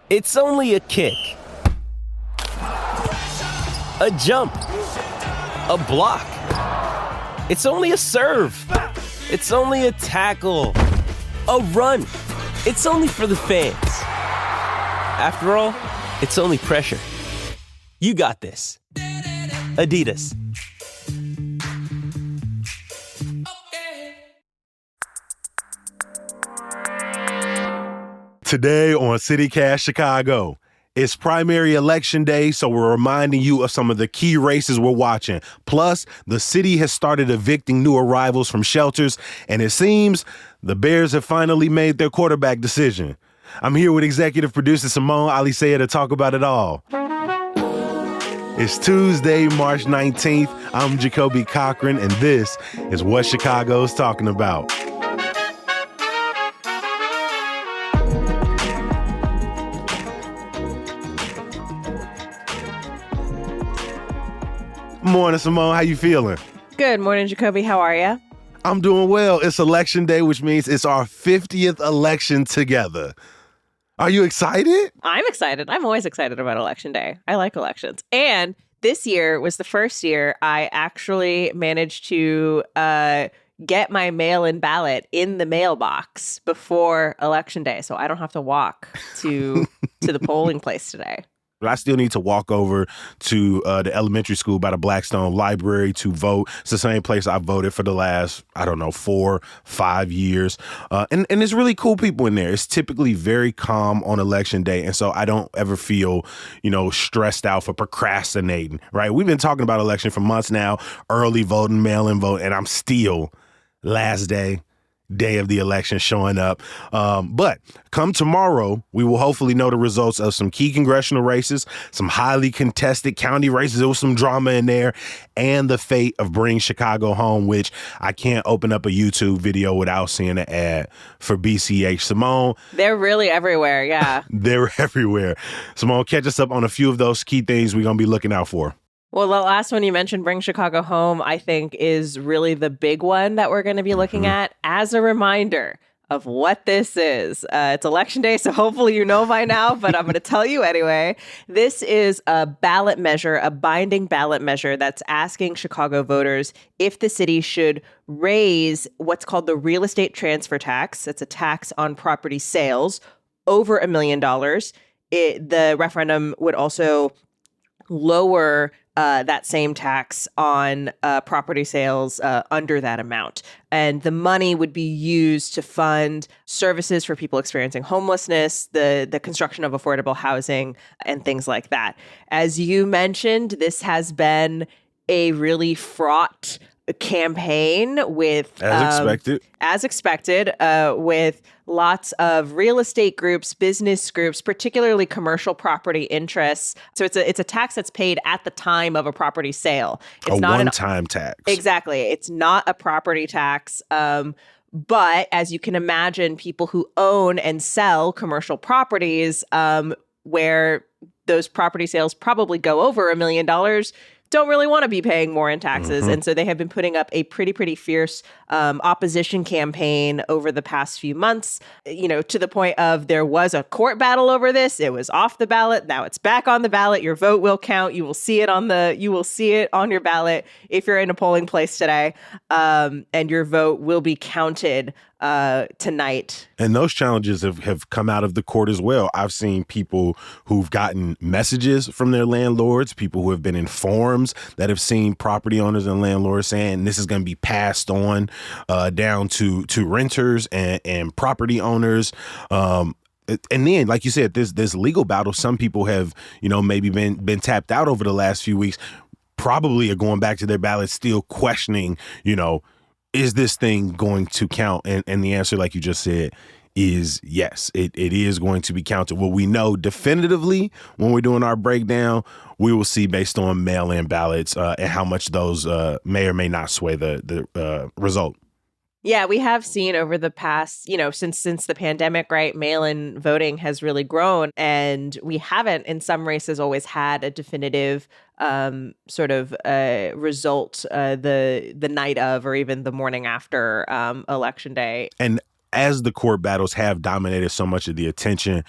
It's only a kick, a jump, a block. It's only a serve. It's only a tackle, a run. It's only for the fans. After all, it's only pressure. You got this. Adidas. Today on CityCast Chicago, it's primary election day, so we're reminding you of some of the key races we're watching. Plus, the city has started evicting new arrivals from shelters, and it seems the Bears have finally made their quarterback decision. I'm here with executive producer Simone Alisea to talk about it all. It's Tuesday, March 19th. I'm Jacoby Cochran, and this is what Chicago's talking about. Morning, Simone. How you feeling? Good morning, Jacoby. How are you? I'm doing well. It's election day, which means it's our 50th election together. Are you excited? I'm excited. I'm always excited about election day. I like elections. And this year was the first year I actually managed to get my mail-in ballot in the mailbox before election day. So I don't have to walk to the polling place today. But I still need to walk over to the elementary school by the Blackstone Library to vote. It's the same place I voted for the last, 4-5 years. And there's really cool people in there. It's typically very calm on election day. And so I don't ever feel, stressed out for procrastinating, right? We've been talking about election for months now, early voting, mail-in vote, and I'm still last day of the election showing up. But come tomorrow, we will hopefully know the results of some key congressional races, some highly contested county races. There was some drama in there, and the fate of Bring Chicago Home, which I can't open up a YouTube video without seeing an ad for BCH. Simone. They're really everywhere, yeah. They're everywhere. Simone, catch us up on a few of those key things we're going to be looking out for. Well, the last one you mentioned, Bring Chicago Home, I think is really the big one that we're going to be looking at as a reminder of what this is. It's election day, so hopefully you know by now, but I'm going to tell you anyway. This is a ballot measure, a binding ballot measure that's asking Chicago voters if the city should raise what's called the real estate transfer tax. It's a tax on property sales over $1 million. The referendum would also lower that same tax on property sales under that amount. And the money would be used to fund services for people experiencing homelessness, the construction of affordable housing, and things like that. As you mentioned, this has been a really fraught campaign with as expected, with lots of real estate groups, business groups, particularly commercial property interests. So it's a tax that's paid at the time of a property sale. It's not a one-time tax. Exactly. It's not a property tax. But as you can imagine, people who own and sell commercial properties, where those property sales probably go over $1 million, don't really want to be paying more in taxes. And so they have been putting up a pretty fierce opposition campaign over the past few months, to the point of there was a court battle over this. It was off the ballot. Now it's back on the ballot. Your vote will count. You will see it on your ballot if you're in a polling place today. And your vote will be counted tonight. And those challenges have come out of the court as well. I've seen people who've gotten messages from their landlords, people who have been in forums that have seen property owners and landlords saying this is going to be passed on down to renters and property owners. And then, like you said, this legal battle, some people have, maybe been tapped out over the last few weeks, probably are going back to their ballots still questioning, is this thing going to count? And the answer, like you just said, is yes, it is going to be counted. What we know definitively when we're doing our breakdown, we will see based on mail-in ballots and how much those may or may not sway the result. Yeah, we have seen over the past, since the pandemic, right, mail-in voting has really grown, and we haven't in some races always had a definitive result the night of or even the morning after Election Day. And as the court battles have dominated so much of the attention,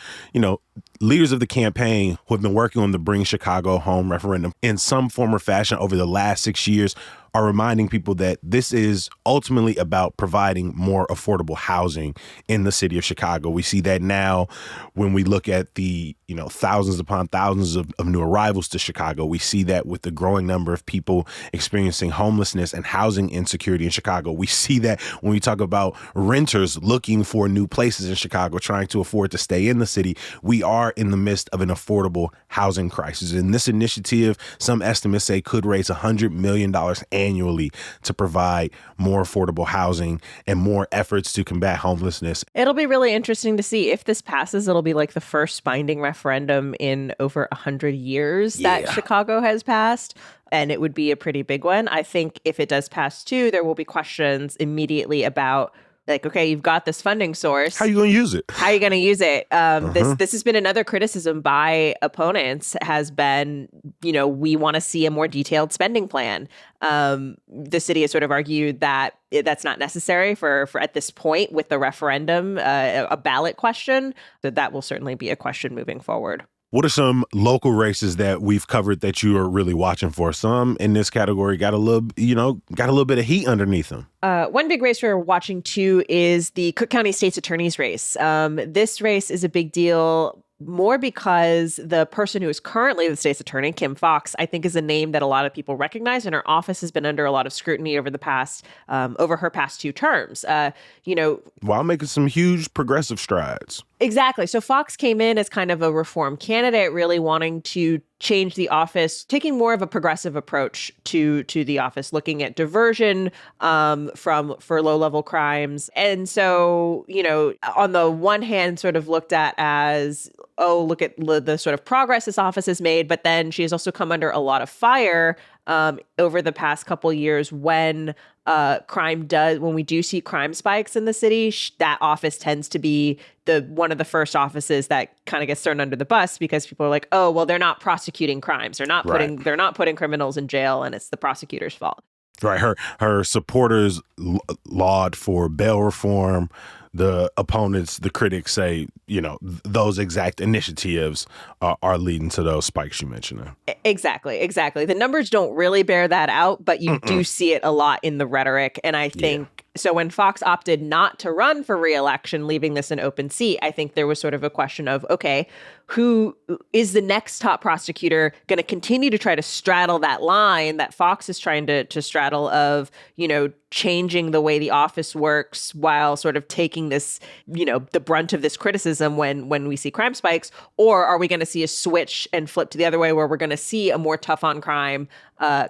leaders of the campaign who have been working on the Bring Chicago Home referendum in some form or fashion over the last 6 years are reminding people that this is ultimately about providing more affordable housing in the city of Chicago. We see that now when we look at the, thousands upon thousands of new arrivals to Chicago. We see that with the growing number of people experiencing homelessness and housing insecurity in Chicago. We see that when we talk about renters looking for new places in Chicago, trying to afford to stay in the city. We are in the midst of an affordable housing crisis. And this initiative, some estimates say, could raise $100 million annually to provide more affordable housing and more efforts to combat homelessness. It'll be really interesting to see if this passes. It'll be like the first binding referendum in over 100 years that Chicago has passed. And it would be a pretty big one. I think if it does pass too, there will be questions immediately about, like, okay, you've got this funding source. How are you going to use it? How are you going to use it? This has been another criticism by opponents has been, we want to see a more detailed spending plan. The city has sort of argued that that's not necessary for at this point with the referendum, a ballot question. That will certainly be a question moving forward. What are some local races that we've covered that you are really watching for? Some in this category got a little bit of heat underneath them. One big race we're watching too is the Cook County State's Attorney's race. This race is a big deal more because the person who is currently the state's attorney, Kim Foxx, I think is a name that a lot of people recognize, and her office has been under a lot of scrutiny over her past 2 terms. While making some huge progressive strides. Exactly. So Foxx came in as kind of a reform candidate, really wanting to change the office, taking more of a progressive approach to the office, looking at diversion for low-level crimes. And so, on the one hand, sort of looked at as, oh, look at the sort of progress this office has made. But then she has also come under a lot of fire over the past couple years when we do see crime spikes in the city. That office tends to be one of the first offices that kind of gets thrown under the bus because people are like, oh, well, they're not prosecuting crimes. They're not putting criminals in jail, and it's the prosecutor's fault. Right. Her supporters laud for bail reform. The opponents, the critics say, those exact initiatives are leading to those spikes you mentioned. Exactly. The numbers don't really bear that out, but you do see it a lot in the rhetoric. And I think so when Foxx opted not to run for re-election, leaving this an open seat, I think there was sort of a question of, okay, who is the next top prosecutor going to continue to try to straddle that line that Foxx is trying to straddle of, changing the way the office works while sort of taking this, the brunt of this criticism when we see crime spikes? Or are we going to see a switch and flip to the other way where we're going to see a more tough on crime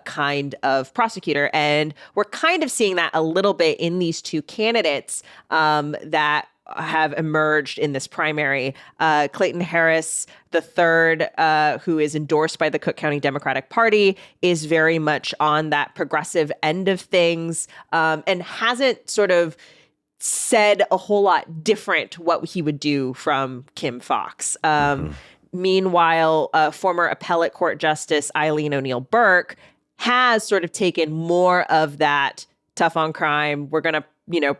kind of prosecutor? And we're kind of seeing that a little bit in these 2 candidates that have emerged in this primary. Clayton Harris, the third, who is endorsed by the Cook County Democratic Party, is very much on that progressive end of things and hasn't sort of said a whole lot different what he would do from Kim Foxx. Meanwhile, former appellate court justice Eileen O'Neill Burke has sort of taken more of that tough on crime. We're going to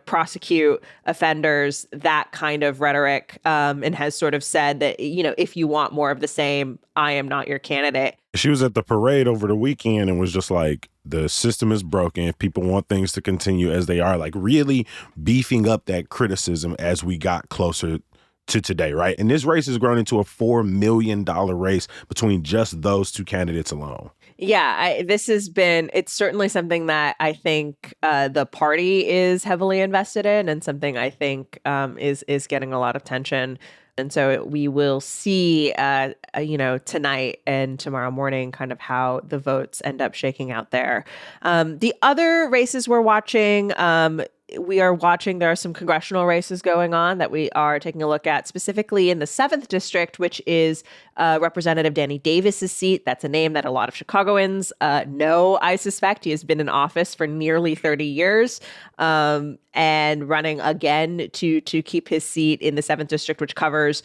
prosecute offenders, that kind of rhetoric, and has sort of said that, if you want more of the same, I am not your candidate. She was at the parade over the weekend and was just like, the system is broken. If people want things to continue as they are, like really beefing up that criticism as we got closer to today, right? And this race has grown into a $4 million race between just those 2 candidates alone. Yeah, it's certainly something that I think the party is heavily invested in, and something I think is getting a lot of attention. And so we will see, tonight and tomorrow morning kind of how the votes end up shaking out there. The other races we're watching, there are some congressional races going on that we are taking a look at, specifically in the 7th district, which is Representative Danny Davis's seat. That's a name that a lot of Chicagoans know, I suspect. He has been in office for nearly 30 years and running again to keep his seat in the 7th district, which covers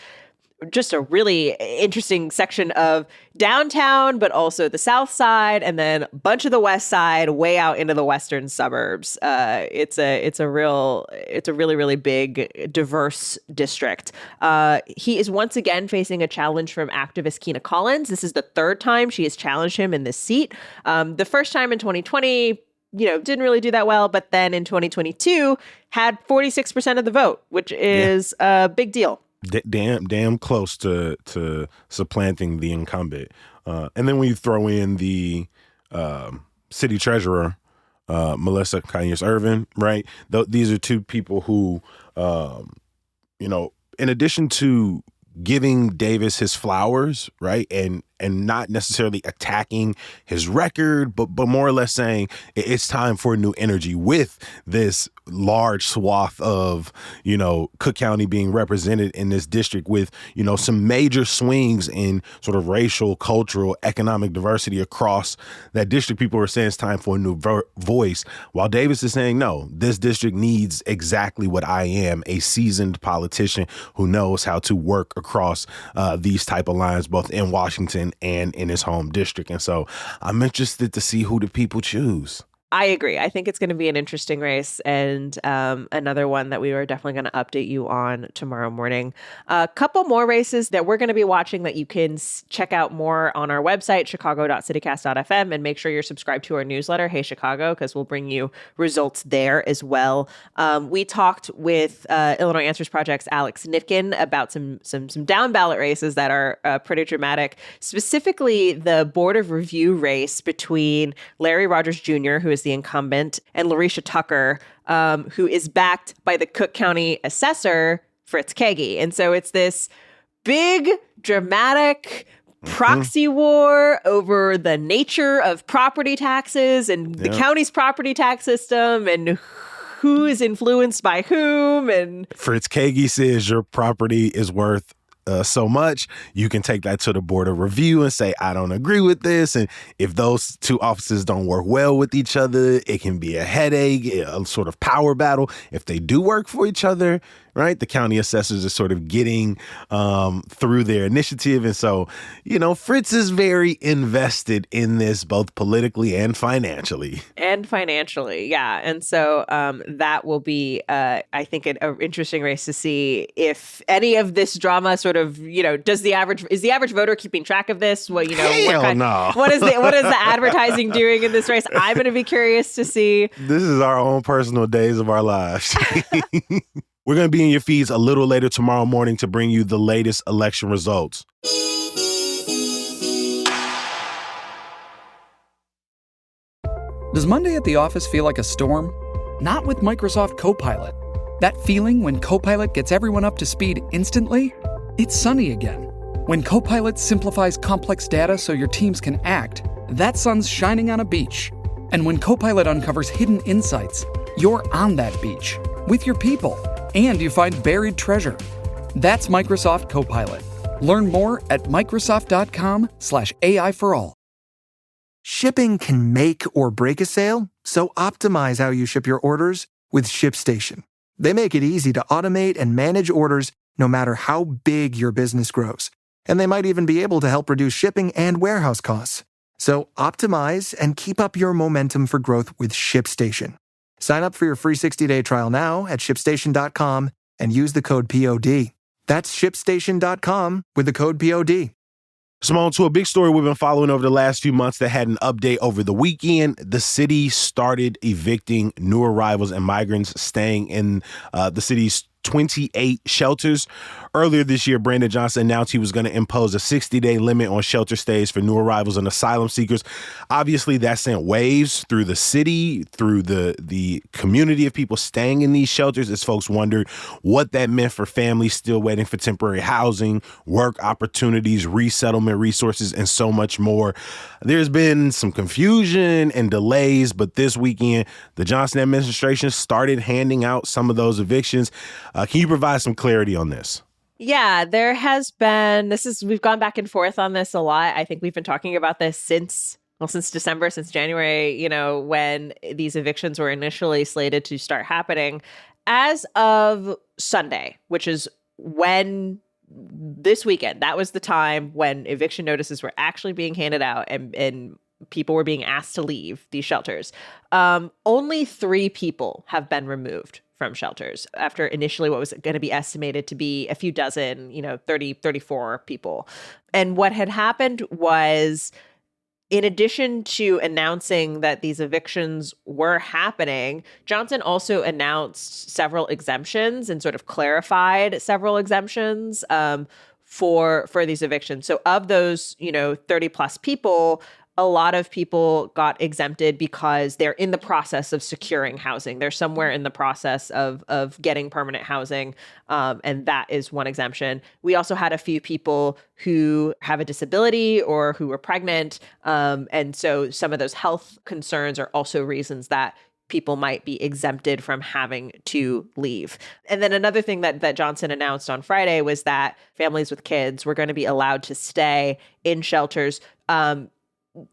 just a really interesting section of downtown, but also the south side, and then a bunch of the west side, way out into the western suburbs. It's a really, really big, diverse district. He is once again facing a challenge from activist Kina Collins. This is the third time she has challenged him in this seat. The first time in 2020, didn't really do that well, but then in 2022 had 46% of the vote, which is a big deal. Damn close to supplanting the incumbent. And then when you throw in the city treasurer, Melissa Conyers-Irvin, right? These are two people who, in addition to giving Davis his flowers, right, and not necessarily attacking his record, but more or less saying it's time for new energy with this large swath of, Cook County being represented in this district with, some major swings in sort of racial, cultural, economic diversity across that district. People are saying it's time for a new voice, while Davis is saying, no, this district needs exactly what I am, a seasoned politician who knows how to work across these type of lines, both in Washington and in his home district. And so I'm interested to see who the people choose. I agree. I think it's going to be an interesting race, and another one that we are definitely going to update you on tomorrow morning. A couple more races that we're going to be watching that you can check out more on our website, chicago.citycast.fm, and make sure you're subscribed to our newsletter, Hey Chicago, because we'll bring you results there as well. We talked with Illinois Answers Project's Alex Nitkin about some down ballot races that are pretty dramatic, specifically the Board of Review race between Larry Rogers Jr., who is the incumbent, and Larisha Tucker, who is backed by the Cook County assessor, Fritz Kagi. And so it's this big, dramatic proxy war over the nature of property taxes and the county's property tax system and who is influenced by whom. And Fritz Kagi says your property is worth so much. You can take that to the Board of Review and say, I don't agree with this. And if those two offices don't work well with each other, it can be a headache, a sort of power battle. If they do work for each other, right, the county assessors are sort of getting through their initiative. And so, Fritz is very invested in this, both politically and financially. Yeah. And so that will be, I think, an interesting race to see if any of this drama sort of, is the average voter keeping track of this? Well, no. What is the advertising doing in this race? I'm going to be curious to see. This is our own personal days of our lives. We're going to be in your feeds a little later tomorrow morning to bring you the latest election results. Does Monday at the office feel like a storm? Not with Microsoft Copilot. That feeling when Copilot gets everyone up to speed instantly? It's sunny again. When Copilot simplifies complex data so your teams can act, that sun's shining on a beach. And when Copilot uncovers hidden insights, you're on that beach with your people. And you find buried treasure. That's Microsoft Copilot. Learn more at Microsoft.com/AI for all. Shipping can make or break a sale, so optimize how you ship your orders with ShipStation. They make it easy to automate and manage orders no matter how big your business grows. And they might even be able to help reduce shipping and warehouse costs. So optimize and keep up your momentum for growth with ShipStation. Sign up for your free 60-day trial now at ShipStation.com and use the code POD. That's ShipStation.com with the code POD. Simone, to a big story we've been following over the last few months that had an update over the weekend. The city started evicting new arrivals and migrants staying in the city's 28 shelters. Earlier this year, Brandon Johnson announced he was going to impose a 60-day limit on shelter stays for new arrivals and asylum seekers. Obviously, that sent waves through the city, through the community of people staying in these shelters, as folks wondered what that meant for families still waiting for temporary housing, work opportunities, resettlement resources, and so much more. There's been some confusion and delays, but this weekend, the Johnson administration started handing out some of those evictions. Can you provide some clarity on this? Yeah, there has been, we've gone back and forth on this a lot. I think we've been talking about this since December, since January, when these evictions were initially slated to start happening. As of Sunday, which is when this weekend, that was the time when eviction notices were actually being handed out and people were being asked to leave these shelters. Only 3 people have been removed from shelters after initially what was going to be estimated to be a few dozen, 30, 34 people. And what had happened was, in addition to announcing that these evictions were happening, Johnson also announced several exemptions and sort of clarified several exemptions for these evictions. So of those, 30 plus people, a lot of people got exempted because they're in the process of securing housing. They're somewhere in the process of getting permanent housing, and that is one exemption. We also had a few people who have a disability or who were pregnant, and so some of those health concerns are also reasons that people might be exempted from having to leave. And then another thing that Johnson announced on Friday was that families with kids were going to be allowed to stay in shelters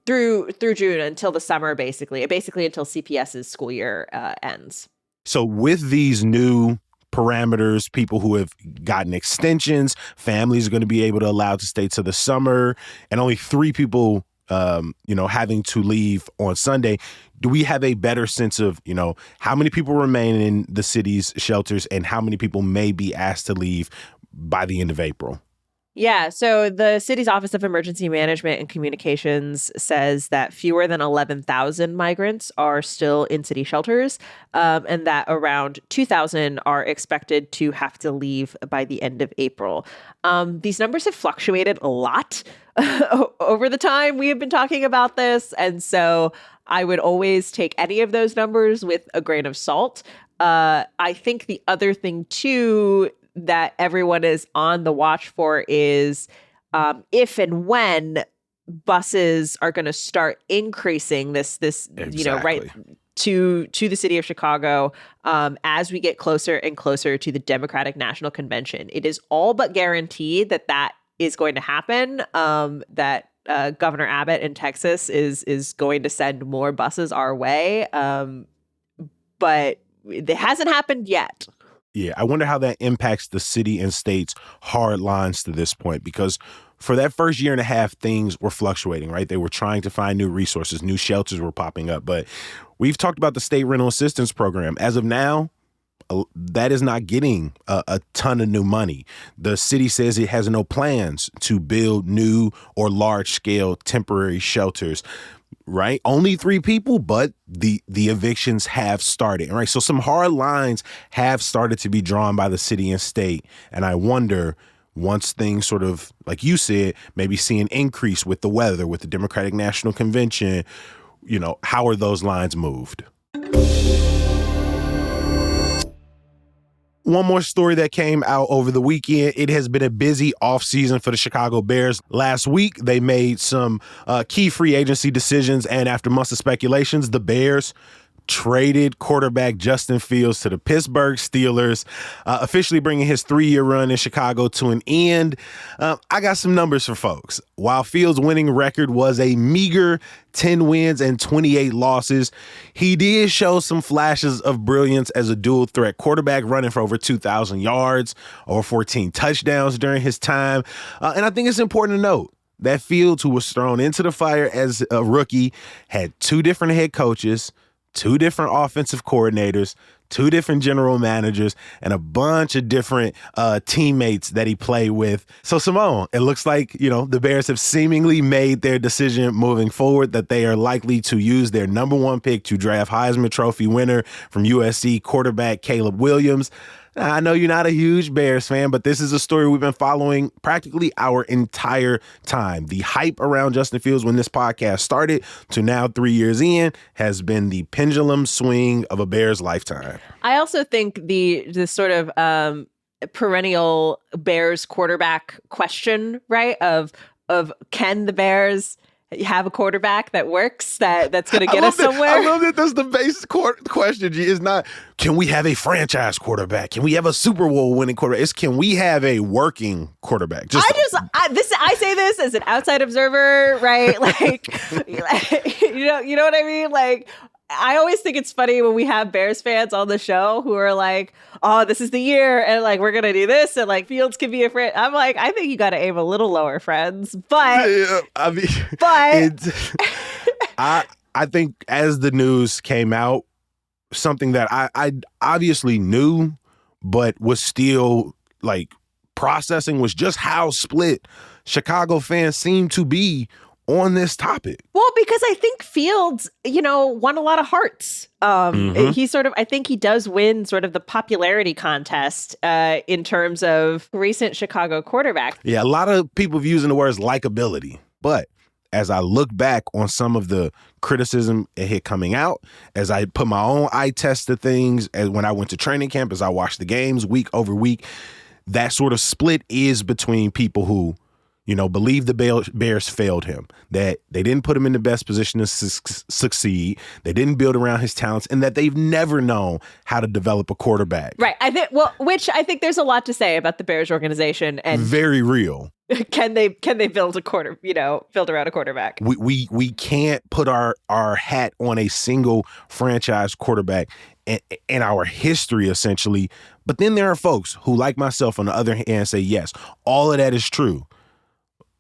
through June until the summer, basically until CPS's school year ends. So with these new parameters, people who have gotten extensions, families are going to be able to allow to stay to the summer, and only 3 people, having to leave on Sunday. Do we have a better sense of, how many people remain in the city's shelters and how many people may be asked to leave by the end of April? Yeah, so the city's Office of Emergency Management and Communications says that fewer than 11,000 migrants are still in city shelters, and that around 2,000 are expected to have to leave by the end of April. These numbers have fluctuated a lot over the time we have been talking about this, and so I would always take any of those numbers with a grain of salt. I think the other thing, too, that everyone is on the watch for is if and when buses are going to start increasing this Exactly. Right to the city of Chicago as we get closer and closer to the Democratic National Convention. It is all but guaranteed that is going to happen, that Governor Abbott in Texas is going to send more buses our way, but it hasn't happened yet. Yeah, I wonder how that impacts the city and state's hard lines to this point, because for that first year and a half, things were fluctuating, right? They were trying to find new resources, new shelters were popping up. But we've talked about the state rental assistance program. As of now, that is not getting a ton of new money. The city says it has no plans to build new or large scale temporary shelters. Right? Only 3 people, but the evictions have started. Right? So some hard lines have started to be drawn by the city and state. And I wonder, once things sort of, like you said, maybe see an increase with the weather, with the Democratic National Convention, how are those lines moved? One more story that came out over the weekend. It has been a busy offseason for the Chicago Bears. Last week, they made some key free agency decisions, and after months of speculations, the Bears traded quarterback Justin Fields to the Pittsburgh Steelers, officially bringing his 3-year run in Chicago to an end. I got some numbers for folks. While Fields' winning record was a meager 10 wins and 28 losses, he did show some flashes of brilliance as a dual threat quarterback, running for over 2,000 yards, over 14 touchdowns during his time. And I think it's important to note that Fields, who was thrown into the fire as a rookie, had 2 different head coaches, 2 different offensive coordinators, 2 different general managers, and a bunch of different teammates that he played with. So, Simone, it looks like, the Bears have seemingly made their decision moving forward that they are likely to use their number 1 pick to draft Heisman Trophy winner from USC quarterback Caleb Williams. I know you're not a huge Bears fan, but this is a story we've been following practically our entire time. The hype around Justin Fields when this podcast started to now 3 years in has been the pendulum swing of a Bears lifetime. I also think the sort of perennial Bears quarterback question, right, of can the Bears have a quarterback that works, that's going to get us somewhere? I love that that's the base question, G. It's not, can we have a franchise quarterback? Can we have a Super Bowl winning quarterback? It's, can we have a working quarterback? I say this as an outside observer, right? Like, you know what I mean? Like, I always think it's funny when we have Bears fans on the show who are like, oh, this is the year, and like we're gonna do this, and like Fields can be a friend. I'm like, I think you got to aim a little lower, friends. But Yeah, I mean, I think as the news came out, something that I obviously knew, but was still like processing was just how split Chicago fans seem to be on this topic. Well, because I think Fields, won a lot of hearts. He sort of, I think he does win sort of the popularity contest in terms of recent Chicago quarterbacks. Yeah, a lot of people using the words likability. But as I look back on some of the criticism it had coming out, as I put my own eye test to things, as when I went to training camp, as I watched the games week over week, that sort of split is between people who, believe the Bears failed him, that they didn't put him in the best position to succeed, they didn't build around his talents, and that they've never known how to develop a quarterback. Right. Which I think there's a lot to say about the Bears organization, and very real. Can they build build around a quarterback? We can't put our hat on a single franchise quarterback in our history, essentially. But then there are folks who, like myself, on the other hand, say, yes, all of that is true.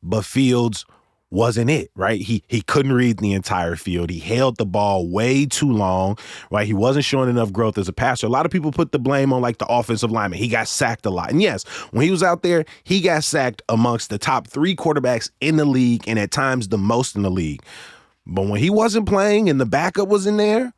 But Fields wasn't it, right? He couldn't read the entire field. He held the ball way too long, right? He wasn't showing enough growth as a passer. A lot of people put the blame on like the offensive lineman. He got sacked a lot. And yes, when he was out there, he got sacked amongst the top 3 quarterbacks in the league and at times the most in the league. But when he wasn't playing and the backup was in there,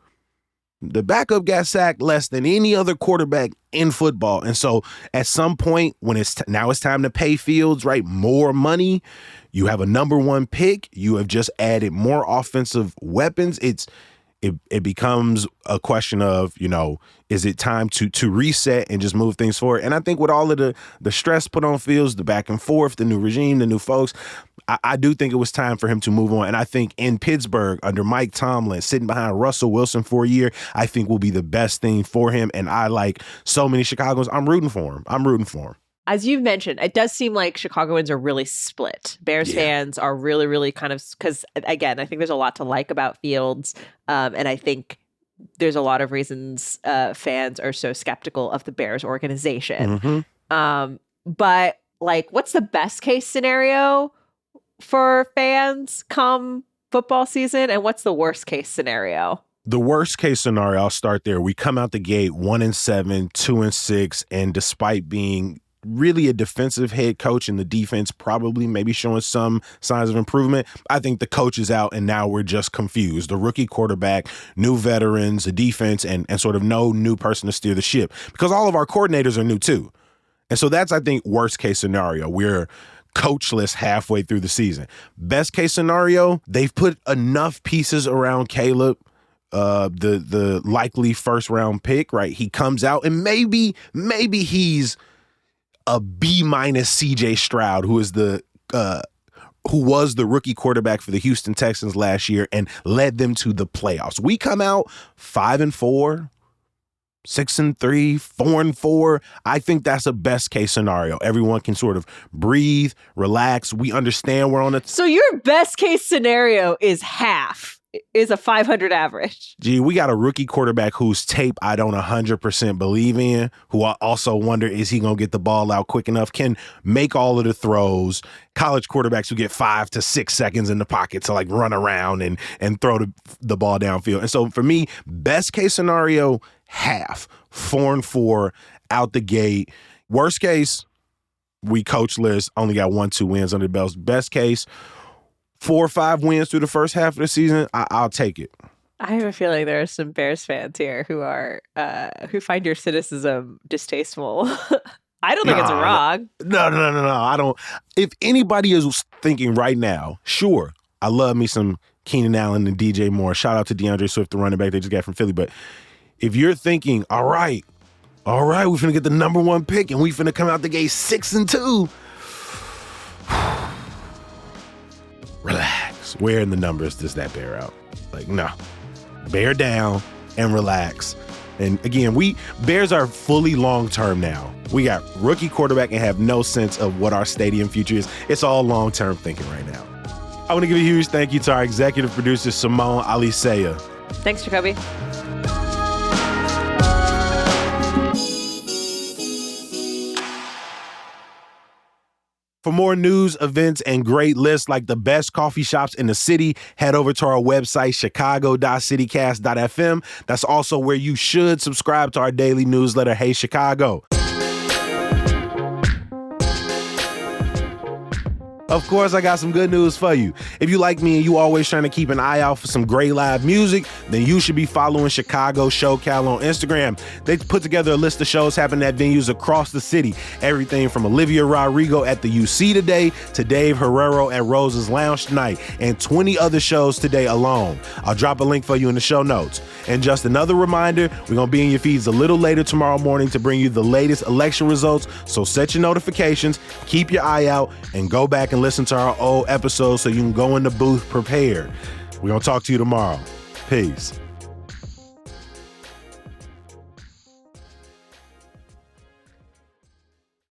the backup got sacked less than any other quarterback in football. And so at some point when now it's time to pay Fields, right, more money, you have a number 1 pick, you have just added more offensive weapons. It becomes a question of, is it time to reset and just move things forward? And I think with all of the stress put on Fields, the back and forth, the new regime, the new folks, I do think it was time for him to move on. And I think in Pittsburgh, under Mike Tomlin, sitting behind Russell Wilson for a year, I think will be the best thing for him. And I, like so many Chicagoans, I'm rooting for him. As you've mentioned, it does seem like Chicagoans are really split. Bears fans are really, really kind of, because again, I think there's a lot to like about Fields. And I think there's a lot of reasons fans are so skeptical of the Bears organization. But like, what's the best case scenario for fans come football season? And what's the worst case scenario? The worst case scenario, I'll start there. We come out the gate 1-7, 2-6, and despite being really a defensive head coach and the defense probably maybe showing some signs of improvement, I think the coach is out and now we're just confused. The rookie quarterback, new veterans, the defense, and sort of no new person to steer the ship because all of our coordinators are new too. And so that's, I think, worst case scenario. We're coachless halfway through the season. Best case scenario, they've put enough pieces around Caleb, the likely first round pick, right? He comes out and maybe he's a B- CJ Stroud, who was the rookie quarterback for the Houston Texans last year and led them to the playoffs. We come out 5-4, 6-3, 4-4. I think that's a best case scenario. Everyone can sort of breathe, relax. We understand we're on a. So your best case scenario is a 500 average. Gee, we got a rookie quarterback whose tape I don't 100% believe in, who I also wonder, is he going to get the ball out quick enough, can make all of the throws. College quarterbacks who get 5 to 6 seconds in the pocket to like run around and throw the ball downfield. And so for me, best case scenario, 4-4 out the gate. Worst case, we coachless, only got 1-2 wins under the belts. Best case, 4 or 5 wins through the first half of the season, I'll take it. I have a feeling there are some Bears fans here who are who find your cynicism distasteful. I don't think it's wrong. No. I don't. If anybody is thinking right now, sure, I love me some Keenan Allen and DJ Moore. Shout out to DeAndre Swift, the running back they just got from Philly. But if you're thinking, all right, we're finna get the number 1 pick and we finna come out the gate 6-2. Relax. Where in the numbers does that bear out? Like, no. Bear down and relax. And again, Bears are fully long-term now. We got rookie quarterback and have no sense of what our stadium future is. It's all long-term thinking right now. I want to give a huge thank you to our executive producer, Simone Alisea. Thanks, Jacoby. For more news, events, and great lists like the best coffee shops in the city, head over to our website, chicago.citycast.fm. That's also where you should subscribe to our daily newsletter, Hey Chicago. Of course, I got some good news for you. If you like me and you always trying to keep an eye out for some great live music, then you should be following Chicago SoCal on Instagram. They put together a list of shows happening at venues across the city. Everything from Olivia Rodrigo at the UC today to Dave Herrero at Rose's Lounge tonight, and 20 other shows today alone. I'll drop a link for you in the show notes. And just another reminder, we're going to be in your feeds a little later tomorrow morning to bring you the latest election results. So set your notifications, keep your eye out, and go back and listen to our old episodes so you can go in the booth prepared. We're going to talk to you tomorrow. Peace.